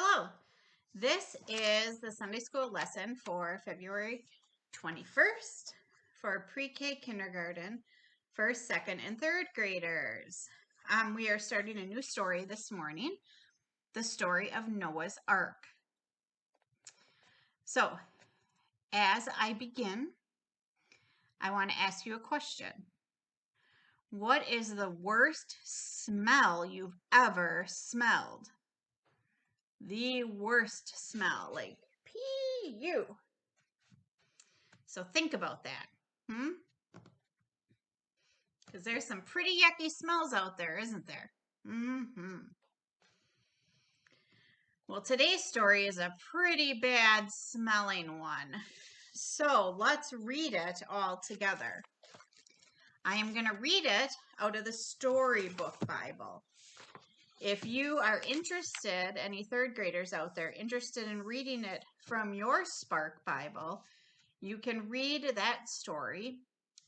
Hello, this is the Sunday school lesson for February 21st for pre-K kindergarten, first, second, and third graders. We are starting a new story this morning, the story of Noah's Ark. So, as I begin, I want to ask you a question. What is the worst smell you've ever smelled? The worst smell, like pee. So think about that. Because there's some pretty yucky smells out there, isn't there? Well, today's story is a pretty bad smelling one. So let's read it all together. I am going to read it out of the Storybook Bible. If you are interested, any third graders out there interested in reading it from your Spark Bible, you can read that story.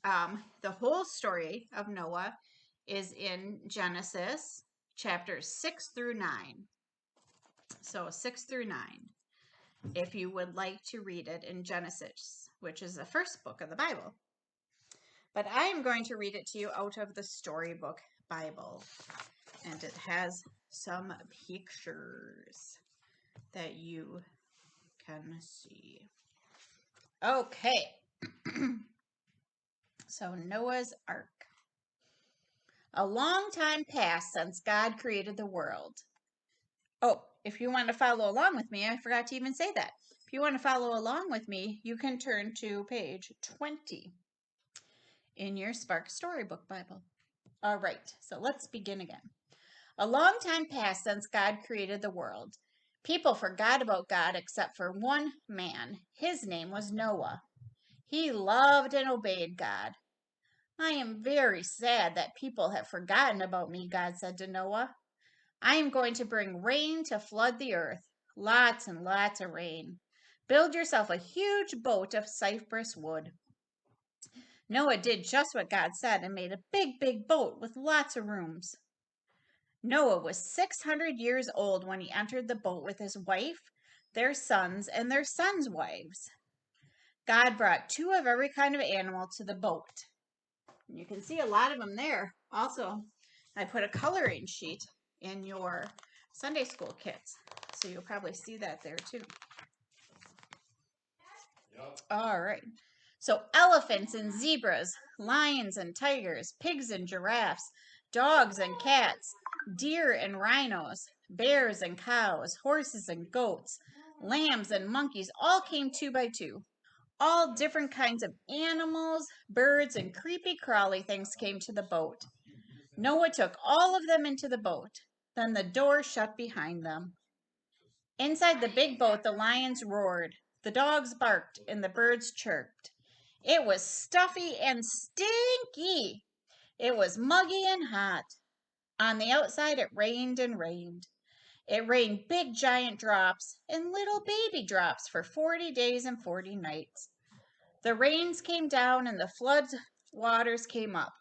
The whole story of Noah is in Genesis chapters 6 through 9. So 6 through 9, if you would like to read it in Genesis, which is the first book of the Bible. But I am going to read it to you out of the Storybook Bible. And it has some pictures that you can see. Okay. So Noah's Ark. A long time passed since God created the world. Oh, if you want to follow along with me, I forgot to even say that. If you want to follow along with me, you can turn to page 20 in your Spark Storybook Bible. All right, so let's begin again. A long time passed since God created the world. People forgot about God except for one man. His name was Noah. He loved and obeyed God. I am very sad that people have forgotten about me, God said to Noah. I am going to bring rain to flood the earth. Lots and lots of rain. Build yourself a huge boat of cypress wood. Noah did just what God said and made a big boat with lots of rooms. Noah was 600 years old when he entered the boat with his wife, their sons, and their sons' wives. God brought 2 of every kind of animal to the boat. And you can see a lot of them there. Also, I put a coloring sheet in your Sunday school kits, so you'll probably see that there too. Yep. All right. So elephants and zebras, lions and tigers, pigs and giraffes, dogs and cats, deer and rhinos, bears and cows, horses and goats, lambs and monkeys all came 2 by 2. All different kinds of animals, birds, and creepy crawly things came to the boat. Noah took all of them into the boat. Then the door shut behind them. Inside the big boat, the lions roared, the dogs barked, and the birds chirped. It was stuffy and stinky. It was muggy and hot. On the outside, it rained and rained. It rained big giant drops and little baby drops for 40 days and 40 nights. The rains came down and the flood waters came up.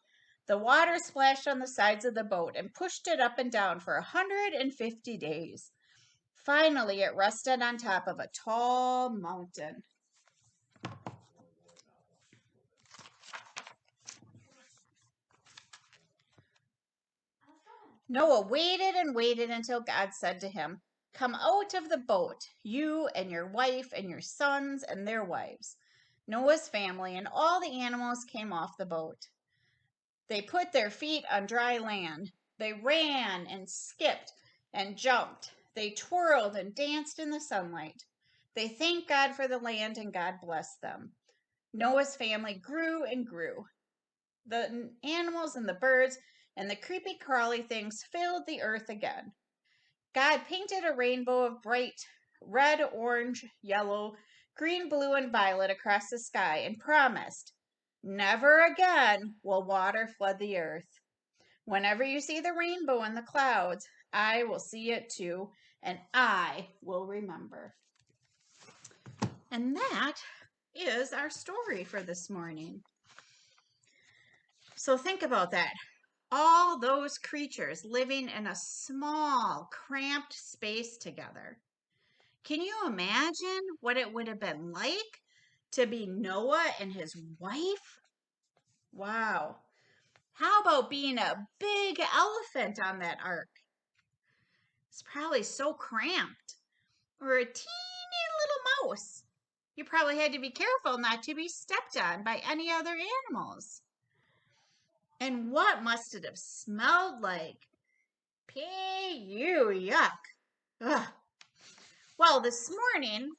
The water splashed on the sides of the boat and pushed it up and down for 150 days. Finally, it rested on top of a tall mountain. Noah waited and waited until God said to him, "Come out of the boat, you and your wife and your sons and their wives." Noah's family and all the animals came off the boat. They put their feet on dry land. They ran and skipped and jumped. They twirled and danced in the sunlight. They thanked God for the land and God blessed them. Noah's family grew and grew. The animals and the birds and the creepy crawly things filled the earth again. God painted a rainbow of bright red, orange, yellow, green, blue, and violet across the sky and promised, "Never again will water flood the earth. Whenever you see the rainbow in the clouds, I will see it too, and I will remember." And that is our story for this morning. So think about that. All those creatures living in a small, cramped space together. Can you imagine what it would have been like to be Noah and his wife? Wow. How about being a big elephant on that ark? It's probably so cramped. Or a teeny little mouse. You probably had to be careful not to be stepped on by any other animals. And what must it have smelled like? Yuck. Ugh. Well, this morning,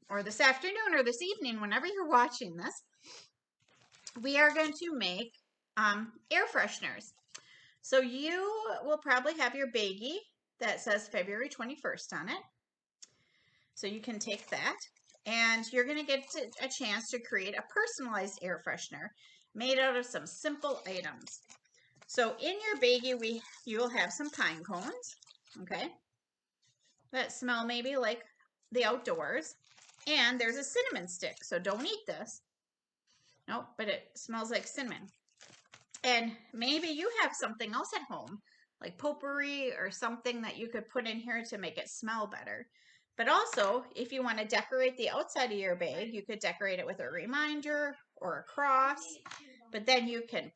or this afternoon, or this evening, whenever you're watching this, we are going to make air fresheners. So you will probably have your baggie that says February 21st on it. So you can take that, and you're going to get a chance to create a personalized air freshener made out of some simple items. So in your baggie, you will have some pine cones, okay, that smell maybe like the outdoors. And there's a cinnamon stick, so don't eat this. Nope, but it smells like cinnamon. And maybe you have something else at home, like potpourri or something that you could put in here to make it smell better. But also, if you want to decorate the outside of your bag, you could decorate it with a reminder or a cross. But then you can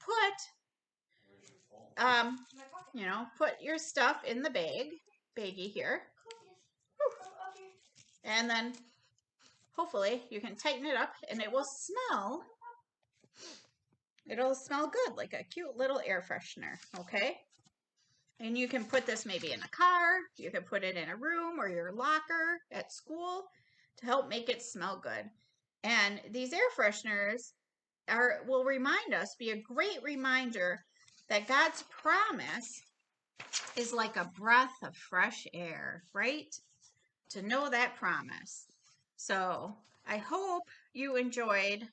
put your stuff in the baggie here. And then hopefully you can tighten it up and it'll smell good, like a cute little air freshener, okay? And you can put this maybe in a car, you can put it in a room or your locker at school to help make it smell good. And these air fresheners will be a great reminder that God's promise is like a breath of fresh air, right? To know that promise. So I hope you enjoyed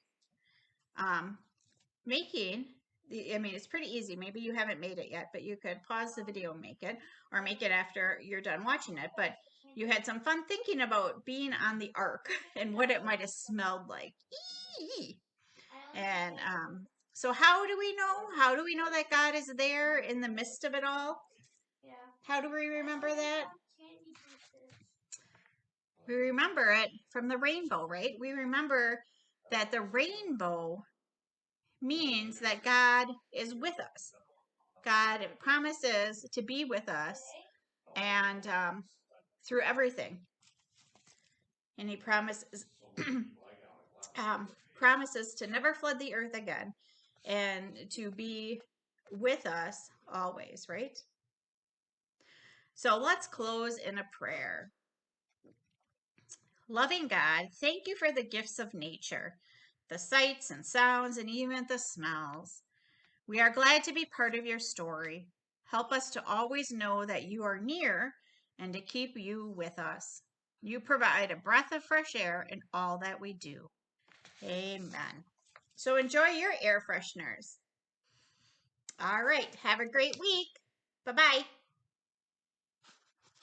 making it's pretty easy. Maybe you haven't made it yet, but you could pause the video and make it, or make it after you're done watching it. But you had some fun thinking about being on the ark and what it might have smelled like. And so how do we know? How do we know that God is there in the midst of it all? How do we remember that? We remember it from the rainbow, right? We remember that the rainbow means that God is with us. God promises to be with us and through everything. And he promises promises to never flood the earth again and to be with us always, right? So let's close in a prayer. Loving God, thank you for the gifts of nature, the sights and sounds, and even the smells. We are glad to be part of your story. Help us to always know that you are near and to keep you with us. You provide a breath of fresh air in all that we do. Amen. So enjoy your air fresheners. All right. Have a great week. Bye-bye.